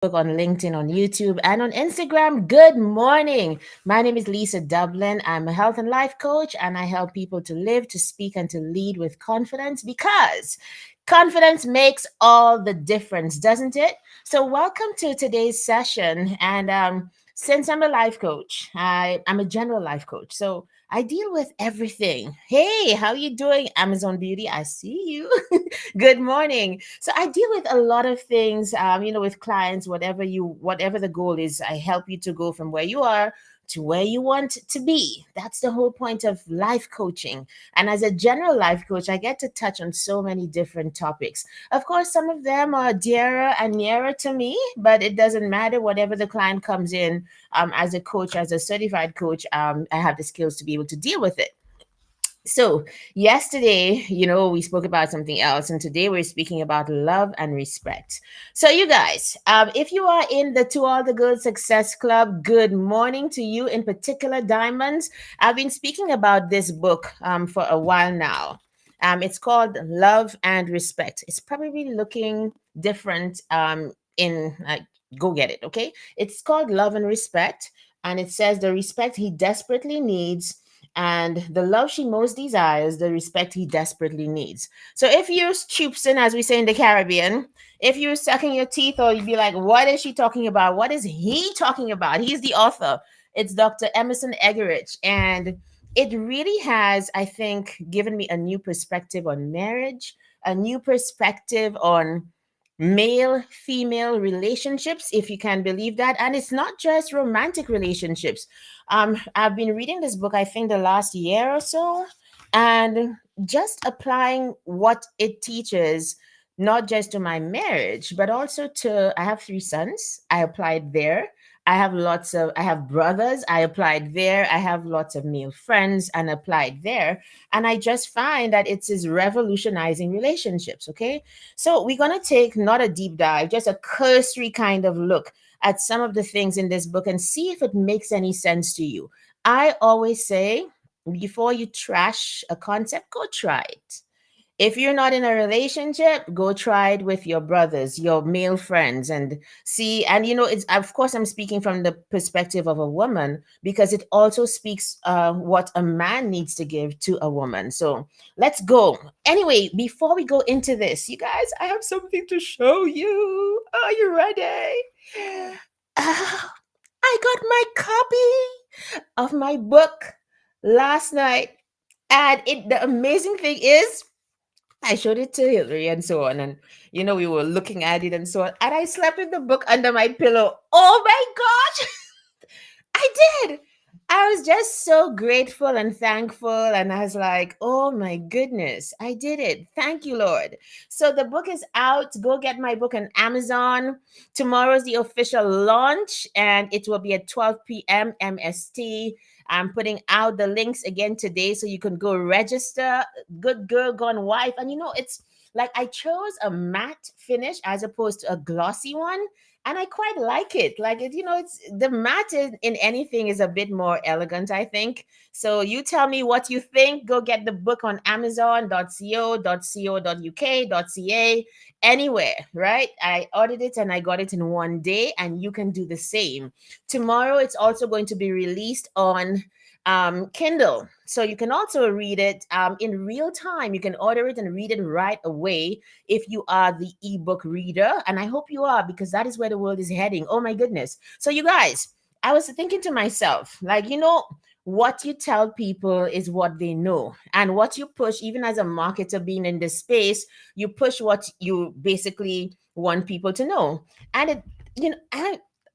on LinkedIn, on YouTube, and on Instagram. Good morning. My name is Lisa Dublin. I'm a health and life coach, and I help people to live, to speak, and to lead with confidence because confidence makes all the difference, doesn't it? So, welcome to today's session. And since I'm a life coach, I'm a general life coach. So, I deal with everything. Hey, how you doing, Amazon Beauty? I see you. Good morning. So I deal with a lot of things, with clients, whatever the goal is, I help you to go from where you are to where you want to be. That's the whole point of life coaching. And as a general life coach, I get to touch on so many different topics. Of course, some of them are dearer and nearer to me, but it doesn't matter. Whatever the client comes in, as a coach, as a certified coach, I have the skills to be able to deal with it. So, yesterday, we spoke about something else, and today we're speaking about love and respect. So, you guys, if you are in the To All the Good Success Club, good morning to you in particular, Diamonds. I've been speaking about this book for a while now. It's called Love and Respect. It's probably looking different in go get it, okay? It's called Love and Respect, and it says the respect he desperately needs and the love she most desires, the respect he desperately needs. So if you're choopsing, as we say in the Caribbean, if you're sucking your teeth or you'd be like, what is she talking about? What is he talking about? He's the author. It's Dr. Emerson Eggerichs. And it really has, I think, given me a new perspective on marriage, a new perspective on male female relationships, if you can believe that. And it's not just romantic relationships. I've been reading this book, I think, the last year or so, and just applying what it teaches, not just to my marriage, but also to, I have three sons. I applied there. I have brothers. I applied there. I have lots of male friends and applied there. And I just find that it is revolutionizing relationships. Okay. So we're going to take not a deep dive, just a cursory kind of look at some of the things in this book and see if it makes any sense to you. I always say, before you trash a concept, go try it. If you're not in a relationship, go try it with your brothers, your male friends, and see. And it's, of course, I'm speaking from the perspective of a woman because it also speaks what a man needs to give to a woman. So let's go. Anyway, before we go into this, you guys, I have something to show you. Are you ready? Ah, I got my copy of my book last night. And the amazing thing is, I showed it to Hillary and so on, and we were looking at it and so on. And I slept with the book under my pillow. Oh my gosh, I did. I was just so grateful and thankful. And I was like, oh my goodness, I did it. Thank you, Lord. So the book is out. Go get my book on Amazon. Tomorrow's the official launch, and it will be at 12 p.m. MST. I'm putting out the links again today so you can go register. Good Girl Gone Wife. And it's like I chose a matte finish as opposed to a glossy one, and I quite like it. Like it's the matte in anything is a bit more elegant, I think. So you tell me what you think. Go get the book on Amazon.co.uk.ca, anywhere, right? I ordered it and I got it in one day, and you can do the same. Tomorrow, it's also going to be released on Kindle. So you can also read it in real time. You can order it and read it right away if you are the ebook reader. And I hope you are, because that is where the world is heading. Oh my goodness. So you guys, I was thinking to myself, like, what you tell people is what they know. And what you push, even as a marketer being in this space, you push what you basically want people to know. And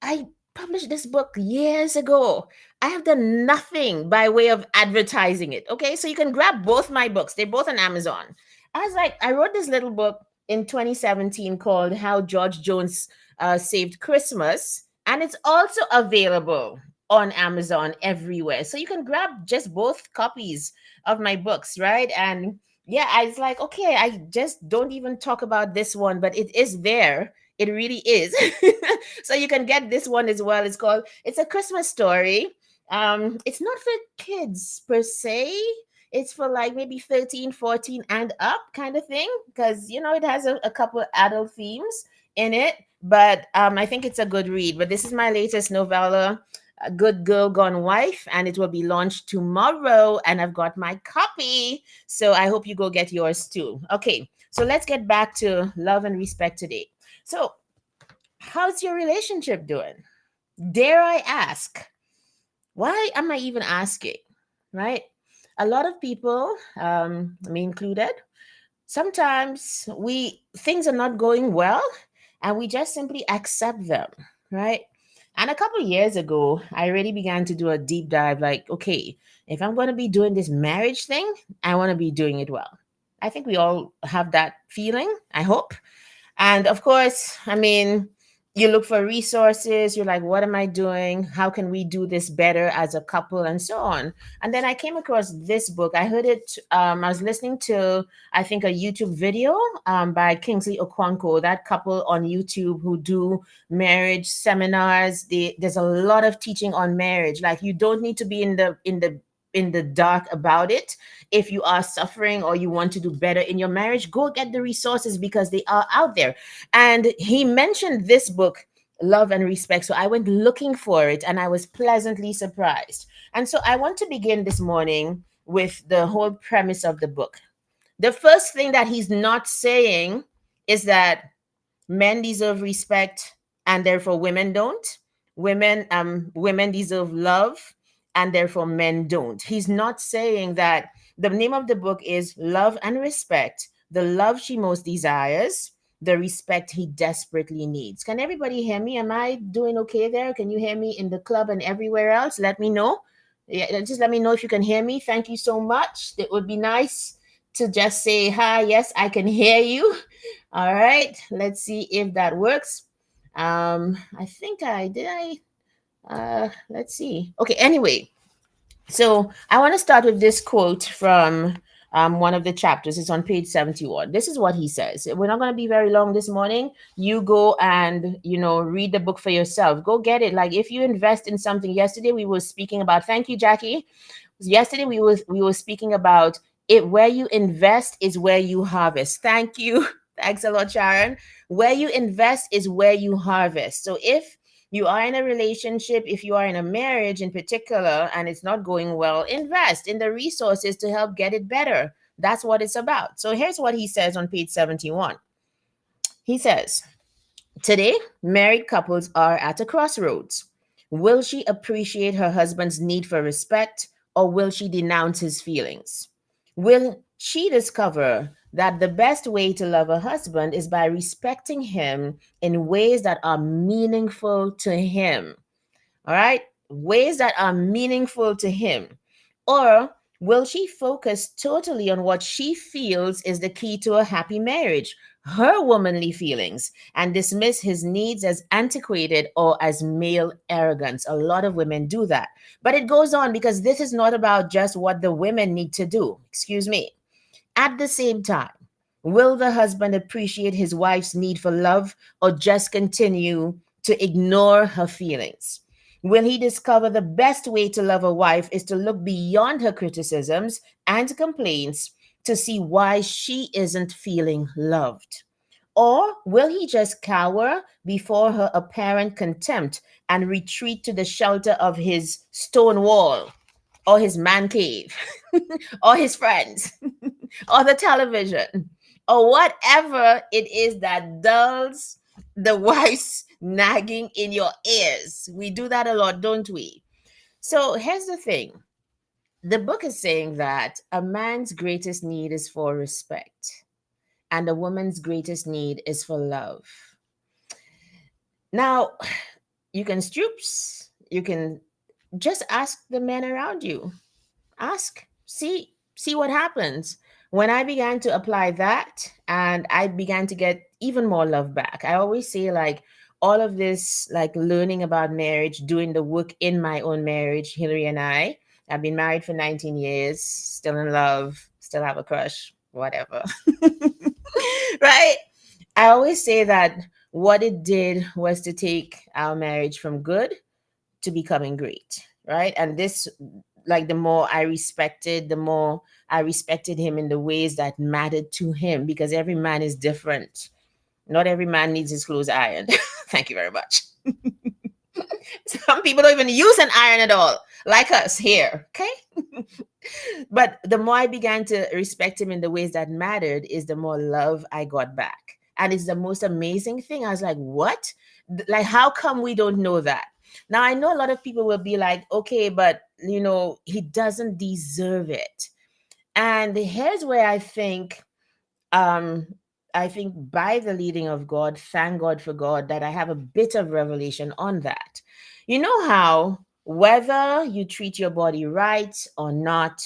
I published this book years ago. I have done nothing by way of advertising it. Okay. So you can grab both my books. They're both on Amazon. I wrote this little book in 2017 called How George Jones Saved Christmas. And it's also available on Amazon everywhere. So you can grab just both copies of my books, right? And yeah, I was like, okay, I just don't even talk about this one, but it is there. It really is. So you can get this one as well. It's a Christmas story. It's not for kids per se. It's for like maybe 13, 14 and up kind of thing, because it has a couple adult themes in it, but I think it's a good read. But this is my latest novella, A Good Girl Gone Wife, and it will be launched tomorrow. And I've got my copy, so I hope you go get yours too. Okay, so let's get back to love and respect today. So, how's your relationship doing? Dare I ask? Why am I even asking? Right? A lot of people, me included, sometimes we things are not going well and we just simply accept them, right? And a couple of years ago, I really began to do a deep dive like, okay, if I'm going to be doing this marriage thing, I want to be doing it well. I think we all have that feeling, I hope. And of course, I mean, you look for resources. You're like, what am I doing? How can we do this better as a couple? And so on. And then I came across this book. I heard it, I was listening to, I think, a YouTube video by Kingsley Okonkwo, that couple on YouTube who do marriage seminars. There's a lot of teaching on marriage. Like, you don't need to be in the dark about it. If you are suffering or you want to do better in your marriage, go get the resources because they are out there. And he mentioned this book, Love and Respect. So I went looking for it and I was pleasantly surprised. And so I want to begin this morning with the whole premise of the book. The first thing that he's not saying is that men deserve respect and therefore women don't. Women deserve love and therefore men don't. He's not saying that. The name of the book is Love and Respect, the love she most desires, the respect he desperately needs. Can everybody hear me? Am I doing okay there? Can you hear me in the club and everywhere else? Let me know. Yeah, just let me know if you can hear me. Thank you so much. It would be nice to just say hi. Yes, I can hear you. All right, let's see if that works. I think I did. Let's see. Okay, anyway, so I want to start with this quote from one of the chapters. It's on page 71. This is what he says. We're not going to be very long this morning. You go and, read the book for yourself. Go get it. Like, if you invest in something, yesterday we were speaking about, thank you, Jackie. Yesterday we were speaking about it. Where you invest is where you harvest. Thank you. Thanks a lot, Sharon. Where you invest is where you harvest. So if you are in a relationship, if you are in a marriage in particular, and it's not going well, invest in the resources to help get it better. That's what it's about. So here's what he says on page 71. He says, today, married couples are at a crossroads. Will she appreciate her husband's need for respect, or will she denounce his feelings? Will she discover that the best way to love a husband is by respecting him in ways that are meaningful to him? All right? Ways that are meaningful to him. Or will she focus totally on what she feels is the key to a happy marriage, her womanly feelings, and dismiss his needs as antiquated or as male arrogance? A lot of women do that. But it goes on because this is not about just what the women need to do. Excuse me. At the same time, will the husband appreciate his wife's need for love or just continue to ignore her feelings? Will he discover the best way to love a wife is to look beyond her criticisms and complaints to see why she isn't feeling loved? Or will he just cower before her apparent contempt and retreat to the shelter of his stone wall or his man cave or his friends or the television or whatever it is that dulls the wife's nagging in your ears? We do that a lot, don't we? So here's the thing. The book is saying that a man's greatest need is for respect and a woman's greatest need is for love. Now, you can stoops, you can just ask the men around you. Ask, see what happens. When I began to apply that and I began to get even more love back, I always say, like, all of this, like learning about marriage, doing the work in my own marriage, Hillary and I've been married for 19 years, still in love, still have a crush, whatever. Right? I always say that what it did was to take our marriage from good to becoming great, right? And this, like, the more I respected him in the ways that mattered to him, because every man is different. Not every man needs his clothes ironed. Thank you very much. Some people don't even use an iron at all, like us here. Okay. But the more I began to respect him in the ways that mattered, is the more love I got back. And it's the most amazing thing. I was like, what? Like, how come we don't know that? Now, I know a lot of people will be like, okay, but, he doesn't deserve it. And here's where um, I think by the leading of God, thank God for God, that I have a bit of revelation on that. You know how whether you treat your body right or not,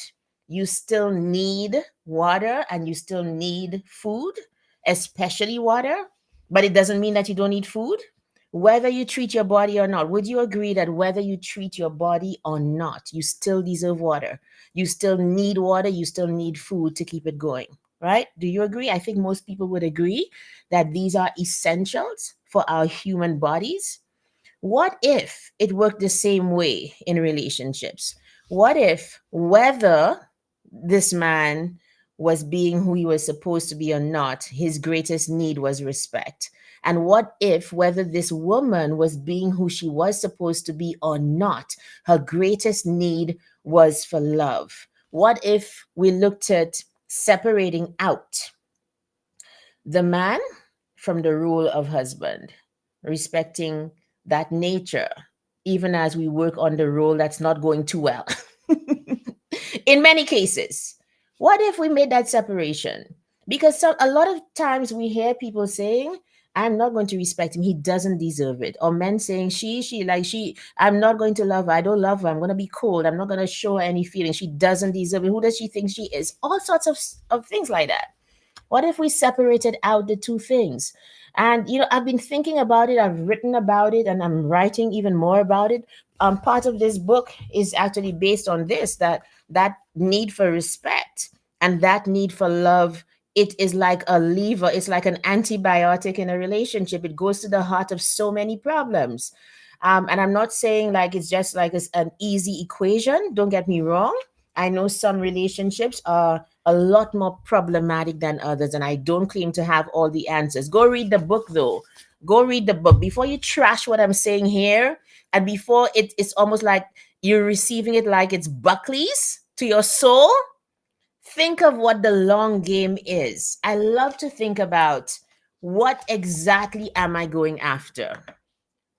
you still need water and you still need food, especially water, but it doesn't mean that you don't need food. Whether you treat your body or not, would you agree that whether you treat your body or not, you still deserve water? You still need water, you still need food to keep it going, right? Do you agree? I think most people would agree that these are essentials for our human bodies. What if it worked the same way in relationships? What if whether this man was being who he was supposed to be or not, his greatest need was respect? And what if whether this woman was being who she was supposed to be or not, her greatest need was for love? What if we looked at separating out the man from the role of husband, respecting that nature, even as we work on the role that's not going too well? In many cases, what if we made that separation? Because a lot of times we hear people saying, I'm not going to respect him. He doesn't deserve it. Or men saying, I'm not going to love her. I don't love her. I'm going to be cold. I'm not going to show her any feeling. She doesn't deserve it. Who does she think she is? All sorts of things like that. What if we separated out the two things? And I've been thinking about it, I've written about it, and I'm writing even more about it. Part of this book is actually based on that need for respect and that need for love. It is like a lever, it's like an antibiotic in a relationship. It goes to the heart of so many problems. And I'm not saying like it's just like it's an easy equation. Don't get me wrong. I know some relationships are a lot more problematic than others, and I don't claim to have all the answers. Go read the book, though. Go read the book before you trash what I'm saying here, and before it's almost like you're receiving it like it's Buckley's to your soul. Think of what the long game is. I love to think about what exactly am I going after.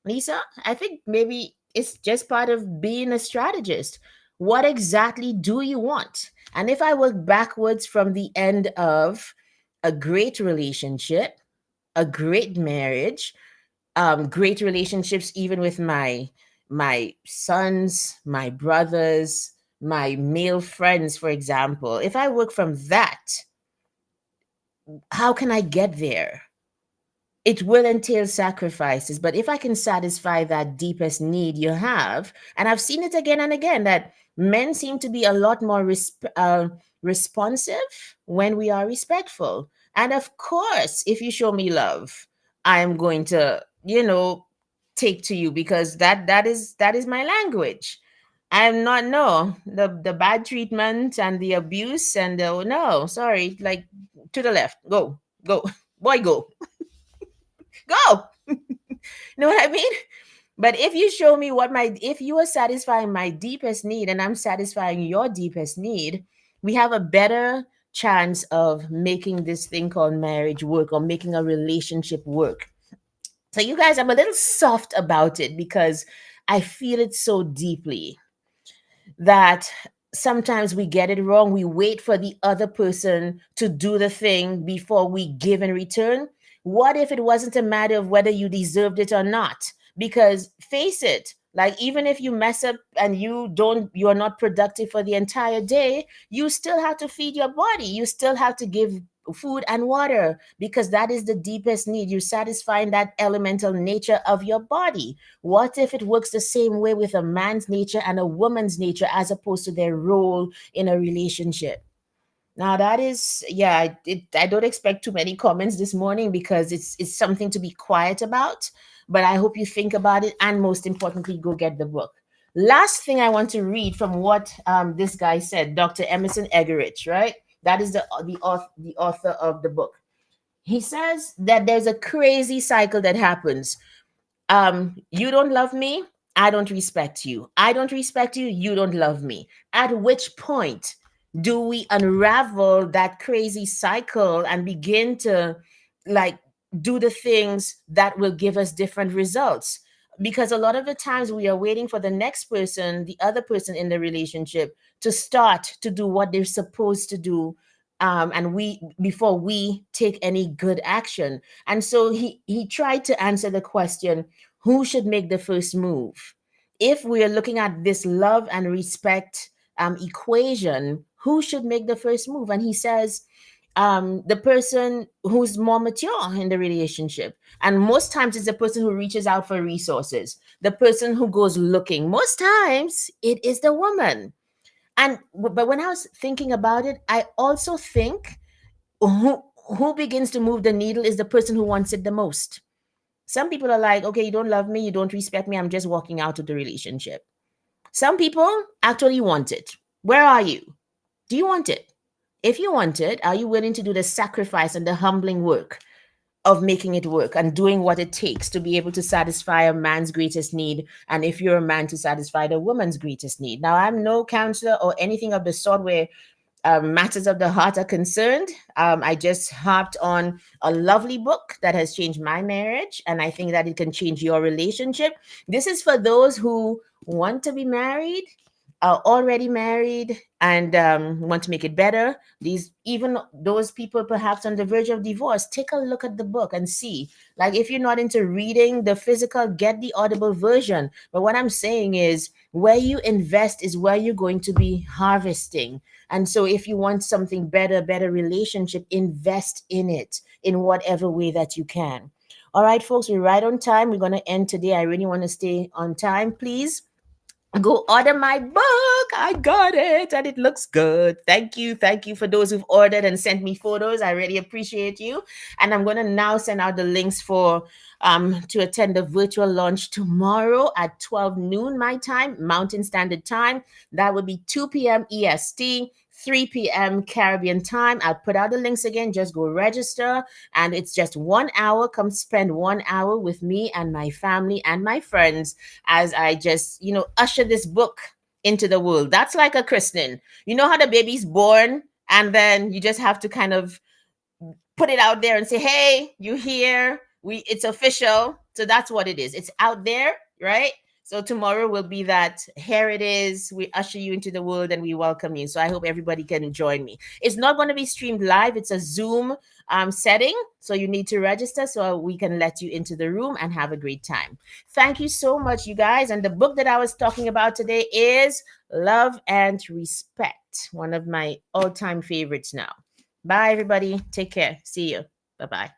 Lisa, I think maybe it's just part of being a strategist. What exactly do you want? And if I work backwards from the end of a great relationship, a great marriage, great relationships, even with my sons, my brothers, my male friends, for example, if I work from that, how can I get there? It will entail sacrifices, but if I can satisfy that deepest need you have, and I've seen it again and again, that men seem to be a lot more responsive when we are respectful. And of course, if you show me love, I am going to take to you, because that is my language. I'm not, no, the bad treatment and the abuse and the, oh, no, sorry, like, to the left, go boy, go. Know what I mean? But if you show me if you are satisfying my deepest need and I'm satisfying your deepest need, we have a better chance of making this thing called marriage work, or making a relationship work. So, you guys, I'm a little soft about it because I feel it so deeply that sometimes we get it wrong. We wait for the other person to do the thing before we give in return. What if it wasn't a matter of whether you deserved it or not? Because face it, like, even if you mess up and you're not productive for the entire day, you still have to feed your body. You still have to give food and water, because that is the deepest need. You're satisfying that elemental nature of your body. What if it works the same way with a man's nature and a woman's nature, as opposed to their role in a relationship? Now that is, yeah, I don't expect too many comments this morning, because it's something to be quiet about. But I hope you think about it, and most importantly, go get the book. Last thing I want to read from what this guy said, Dr. Emerson Egerich, right? That is the author of the book. He says that there's a crazy cycle that happens. You don't love me, I don't respect you. I don't respect you, you don't love me. At which point do we unravel that crazy cycle and begin to, like, do the things that will give us different results? Because a lot of the times we are waiting for the next person, the other person in the relationship, to start to do what they're supposed to do, and we before we take any good action. And so he tried to answer the question, who should make the first move? If we are looking at this love and respect equation, who should make the first move? And he says, the person who's more mature in the relationship. And most times it's the person who reaches out for resources, the person who goes looking. Most times it is the woman. And but when I was thinking about it, I also think who who begins to move the needle is the person who wants it the most. Some people are like, okay, you don't love me, you don't respect me, I'm just walking out of the relationship. Some people actually want it. Where are you? Do you want it? If you want it, are you willing to do the sacrifice and the humbling work of making it work and doing what it takes to be able to satisfy a man's greatest need? And if you're a man, to satisfy the woman's greatest need. Now, I'm no counselor or anything of the sort where matters of the heart are concerned. I just hopped on a lovely book that has changed my marriage, and I think that it can change your relationship. This is for those who want to be married, are already married, and want to make it better. These, even those people perhaps on the verge of divorce, take a look at the book and see. Like, if you're not into reading the physical, get the audible version. But what I'm saying is, where you invest is where you're going to be harvesting. And so if you want something better, better relationship, invest in it in whatever way that you can. All right, folks, we're right on time. We're going to end today. I really want to stay on time. Please go order my book. I got it and it looks good. Thank you. Thank you for those who've ordered and sent me photos. I really appreciate you. And I'm going to now send out the links for to attend the virtual launch tomorrow at 12 noon my time, Mountain Standard Time. That would be 2 p.m. EST. 3 p.m. Caribbean time. I'll put out the links again. Just go register. And it's just 1 hour. Come spend 1 hour with me and my family and my friends as I just, usher this book into the world. That's like a christening. You know how the baby's born and then you just have to kind of put it out there and say, hey, you here, it's official. So that's what it is. It's out there, right? So tomorrow will be that, here it is, we usher you into the world and we welcome you. So I hope everybody can join me. It's not going to be streamed live. It's a Zoom setting. So you need to register so we can let you into the room and have a great time. Thank you so much, you guys. And the book that I was talking about today is Love and Respect, one of my all-time favorites now. Bye, everybody. Take care. See you. Bye bye.